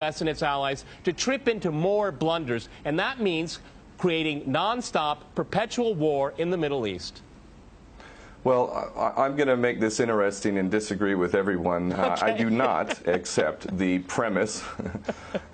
U.S. and its allies to trip into more blunders, and that means creating nonstop, perpetual war in the Middle East. Well, I'm going to make this interesting and disagree with everyone. Okay. I do not accept the premise,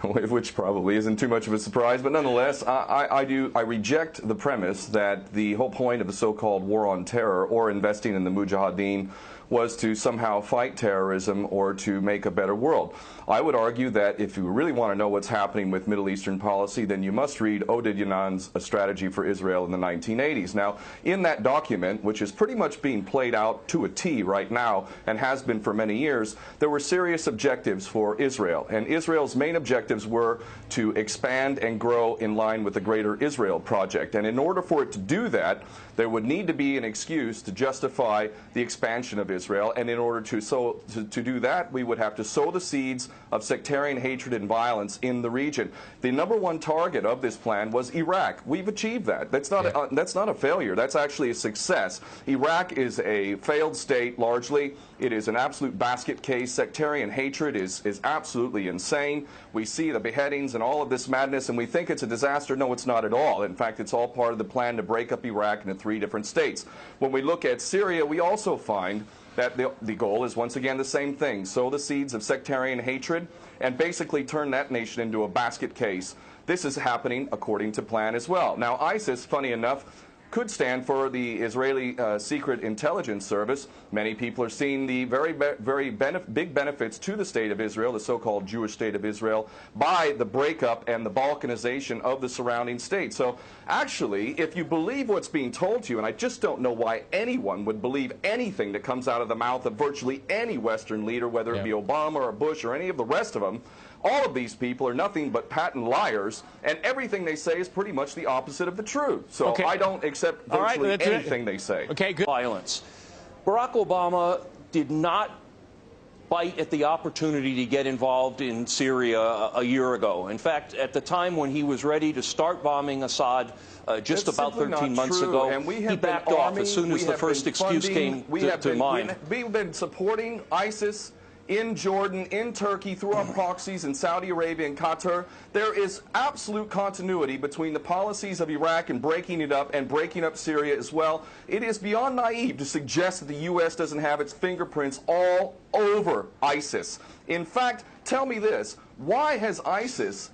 which probably isn't too much of a surprise, but nonetheless, I reject the premise that the whole point of the so-called war on terror or investing in the Mujahideen was to somehow fight terrorism or to make a better world. I would argue that if you really want to know what's happening with Middle Eastern policy, then you must read Oded Yanan's A Strategy for Israel in the 1980s. Now, in that document, which is pretty much being played out to a T right now and has been for many years, there were serious objectives for Israel. And Israel's main objectives were to expand and grow in line with the Greater Israel Project. And in order for it to do that, there would need to be an excuse to justify the expansion of Israel. And in order to do that, we would have to sow the seeds of sectarian hatred and violence in the region. The #1 target of this plan was Iraq. We've achieved that. That's not a failure. That's actually a success. Iraq is a failed state largely. It is an absolute basket case. Sectarian hatred is absolutely insane. We see the beheadings and all of this madness, and we think it's a disaster. No, it's not at all. In fact, it's all part of the plan to break up Iraq into 3 different states. When we look at Syria, we also find that the goal is once again the same thing: sow the seeds of sectarian hatred and basically turn that nation into a basket case. This is happening according to plan as well. Now, ISIS, funny enough, could stand for the Israeli Secret Intelligence Service. Many people are seeing the very big benefits to the state of Israel, the so-called Jewish state of Israel, by the breakup and the balkanization of the surrounding states. So actually, if you believe what's being told to you, and I just don't know why anyone would believe anything that comes out of the mouth of virtually any Western leader, whether it be Obama or Bush or any of the rest of them, all of these people are nothing but patent liars, and everything they say is pretty much the opposite of the truth. So I don't accept virtually anything they say. Okay, good. Violence. Barack Obama did not bite at the opportunity to get involved in Syria a year ago. In fact, at the time when he was ready to start bombing Assad just about 13 months ago, he backed off as soon as the first excuse came to mind. We've been supporting ISIS in Jordan, in Turkey, through our proxies in Saudi Arabia and Qatar. There is absolute continuity between the policies of Iraq and breaking it up and breaking up Syria as well. It is beyond naive to suggest that the U.S. doesn't have its fingerprints all over ISIS. In fact, tell me this: why has ISIS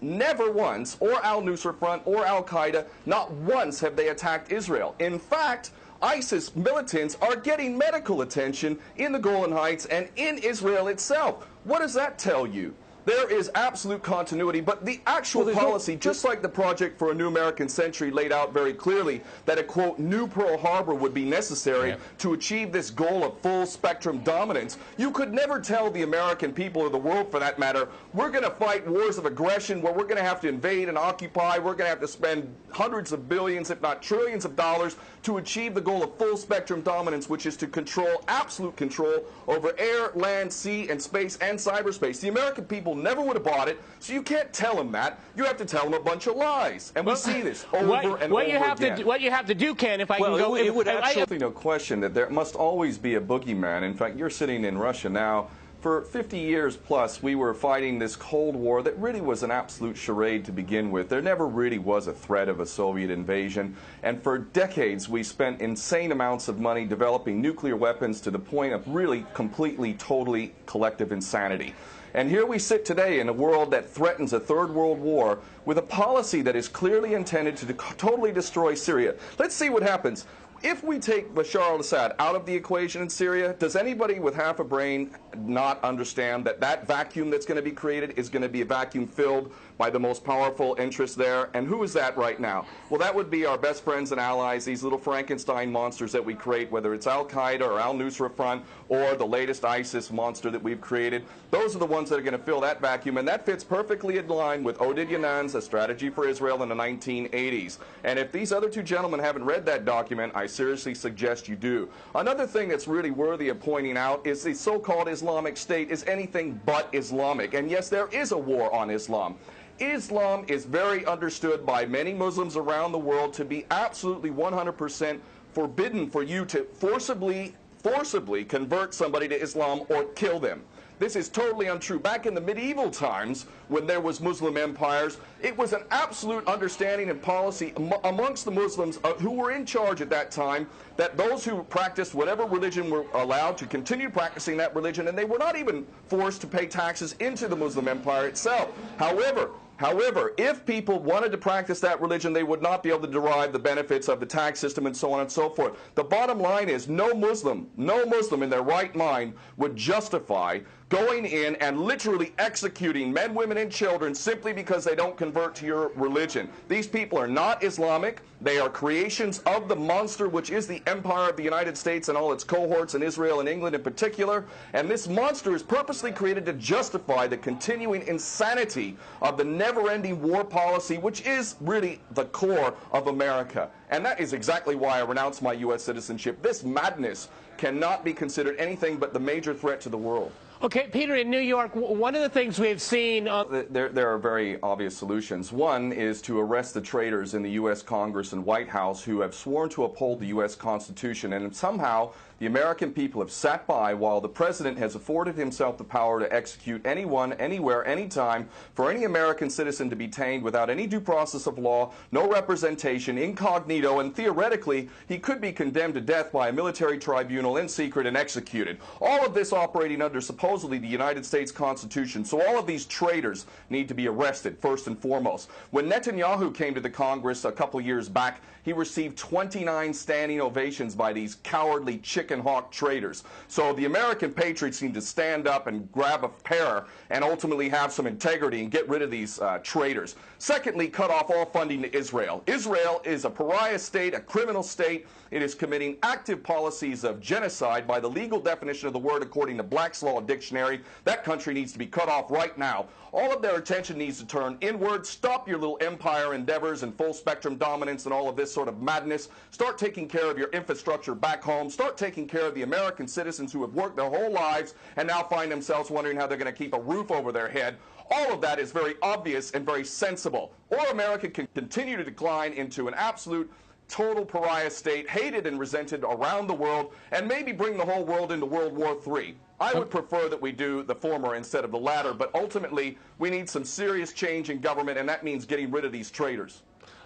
never once, or al-Nusra Front or al-Qaeda, not once have they attacked Israel? In fact, ISIS militants are getting medical attention in the Golan Heights and in Israel itself. What does that tell you? There is absolute continuity, but the actual policy, just like the Project for a New American Century laid out very clearly, that a, quote, new Pearl Harbor would be necessary to achieve this goal of full spectrum dominance. You could never tell the American people, or the world for that matter, we're going to fight wars of aggression where we're going to have to invade and occupy, we're going to have to spend hundreds of billions, if not trillions of dollars to achieve the goal of full spectrum dominance, which is to control, absolute control over air, land, sea, and space and cyberspace. The American people never would have bought it, so you can't tell them that. You have to tell them a bunch of lies, and we see this over and over again. What you have to do, Ken, if I can go... It would actually no question that there must always be a boogeyman. In fact, you're sitting in Russia now. For 50 years plus, we were fighting this Cold War that really was an absolute charade to begin with. There never really was a threat of a Soviet invasion. And for decades, we spent insane amounts of money developing nuclear weapons to the point of really completely, totally collective insanity. And here we sit today in a world that threatens a third world war with a policy that is clearly intended to totally destroy Syria. Let's see what happens. If we take Bashar al-Assad out of the equation in Syria, does anybody with half a brain not understand that that vacuum that's going to be created is going to be a vacuum filled by the most powerful interests there? And who is that right now? Well, that would be our best friends and allies, these little Frankenstein monsters that we create, whether it's al-Qaeda or al-Nusra Front or the latest ISIS monster that we've created. Those are the ones that are going to fill that vacuum, and that fits perfectly in line with Oded Yanan's A Strategy for Israel in the 1980s. And if these other 2 gentlemen haven't read that document, I seriously suggest you do. Another thing that's really worthy of pointing out is the so-called Islamic State is anything but Islamic. And yes, there is a war on Islam. Islam is very understood by many Muslims around the world to be absolutely 100% forbidden for you to forcibly convert somebody to Islam or kill them. This is totally untrue. Back in the medieval times, when there was Muslim empires, it was an absolute understanding and policy amongst the Muslims who were in charge at that time that those who practiced whatever religion were allowed to continue practicing that religion, and they were not even forced to pay taxes into the Muslim empire itself. However, if people wanted to practice that religion, they would not be able to derive the benefits of the tax system and so on and so forth. The bottom line is no Muslim in their right mind would justify going in and literally executing men, women, and children simply because they don't convert to your religion. These people are not Islamic. They are creations of the monster, which is the empire of the United States and all its cohorts in Israel and England in particular. And this monster is purposely created to justify the continuing insanity of the never-ending war policy, which is really the core of America. And that is exactly why I renounce my U.S. citizenship. This madness cannot be considered anything but the major threat to the world. Okay, Peter, in New York, one of the things we've seen... There are very obvious solutions. One is to arrest the traitors in the U.S. Congress and White House who have sworn to uphold the U.S. Constitution, and somehow the American people have sat by while the President has afforded himself the power to execute anyone, anywhere, anytime, for any American citizen to be detained without any due process of law, no representation, incognito, and theoretically he could be condemned to death by a military tribunal in secret and executed. All of this operating under supposedly the United States Constitution. So all of these traitors need to be arrested, first and foremost. When Netanyahu came to the Congress a couple years back, he received 29 standing ovations by these cowardly chicken hawk traitors. So the American patriots need to stand up and grab a pair and ultimately have some integrity and get rid of these traitors. Secondly, cut off all funding to Israel. Israel is a pariah state, a criminal state. It is committing active policies of genocide by the legal definition of the word according to Black's Law Dictionary. That country needs to be cut off right now. All of their attention needs to turn inward. Stop your little empire endeavors and full spectrum dominance and all of this sort of madness. Start taking care of your infrastructure back home. Start taking care of the American citizens who have worked their whole lives and now find themselves wondering how they're going to keep a roof over their head. All of that is very obvious and very sensible. Or America can continue to decline into an absolute total pariah state, hated and resented around the world, and maybe bring the whole world into World War III. I would prefer that we do the former instead of the latter, but ultimately we need some serious change in government, and that means getting rid of these traitors.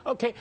Okay,